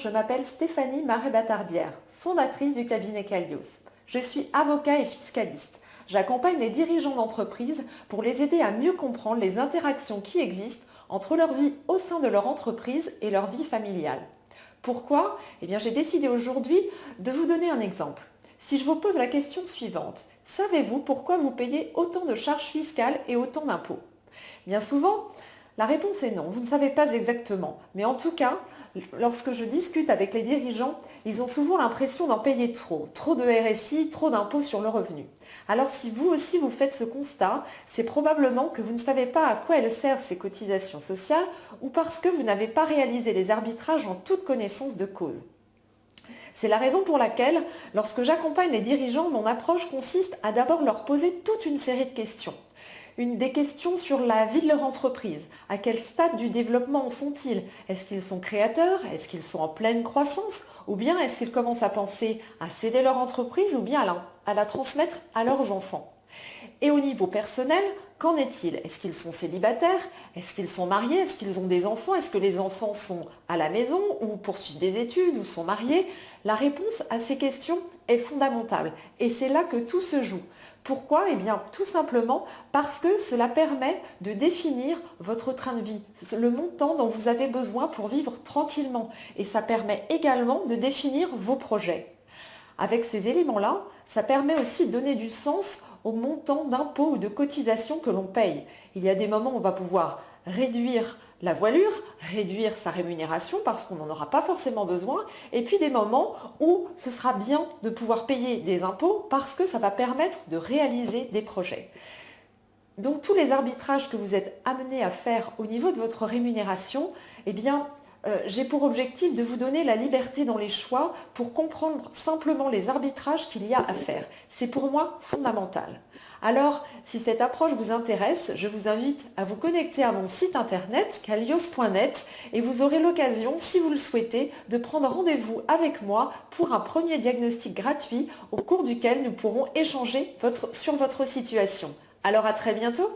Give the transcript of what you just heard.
je m'appelle Stéphanie Marais-Batardière, fondatrice du cabinet Calios. Je suis avocat et fiscaliste. J'accompagne les dirigeants d'entreprise pour les aider à mieux comprendre les interactions qui existent entre leur vie au sein de leur entreprise et leur vie familiale. Pourquoi? J'ai décidé aujourd'hui de vous donner un exemple. Si je vous pose la question suivante, savez-vous pourquoi vous payez autant de charges fiscales et autant d'impôts? Bien souvent, la réponse est non, vous ne savez pas exactement. Mais en tout cas, lorsque je discute avec les dirigeants, ils ont souvent l'impression d'en payer trop. Trop de RSI, trop d'impôts sur le revenu. Alors si vous aussi vous faites ce constat, c'est probablement que vous ne savez pas à quoi elles servent ces cotisations sociales ou parce que vous n'avez pas réalisé les arbitrages en toute connaissance de cause. C'est la raison pour laquelle, lorsque j'accompagne les dirigeants, mon approche consiste à d'abord leur poser toute une série de questions. Des questions sur la vie de leur entreprise. À quel stade du développement en sont-ils? Est-ce qu'ils sont créateurs? Est-ce qu'ils sont en pleine croissance? Ou bien est-ce qu'ils commencent à penser à céder leur entreprise ou bien à la transmettre à leurs enfants? Et au niveau personnel, qu'en est-il? Est-ce qu'ils sont célibataires? Est-ce qu'ils sont mariés? Est-ce qu'ils ont des enfants? Est-ce que les enfants sont à la maison ou poursuivent des études ou sont mariés? La réponse à ces questions est fondamentale et c'est là que tout se joue. Pourquoi? Tout simplement parce que cela permet de définir votre train de vie, le montant dont vous avez besoin pour vivre tranquillement. Et ça permet également de définir vos projets. Avec ces éléments-là, ça permet aussi de donner du sens au montant d'impôts ou de cotisations que l'on paye. Il y a des moments où on va pouvoir réduire la voilure, réduire sa rémunération parce qu'on n'en aura pas forcément besoin, et puis des moments où ce sera bien de pouvoir payer des impôts parce que ça va permettre de réaliser des projets. Donc tous les arbitrages que vous êtes amenés à faire au niveau de votre rémunération, j'ai pour objectif de vous donner la liberté dans les choix pour comprendre simplement les arbitrages qu'il y a à faire. C'est pour moi fondamental. Alors, si cette approche vous intéresse, je vous invite à vous connecter à mon site internet calios.net et vous aurez l'occasion, si vous le souhaitez, de prendre rendez-vous avec moi pour un premier diagnostic gratuit au cours duquel nous pourrons échanger sur votre situation. Alors à très bientôt!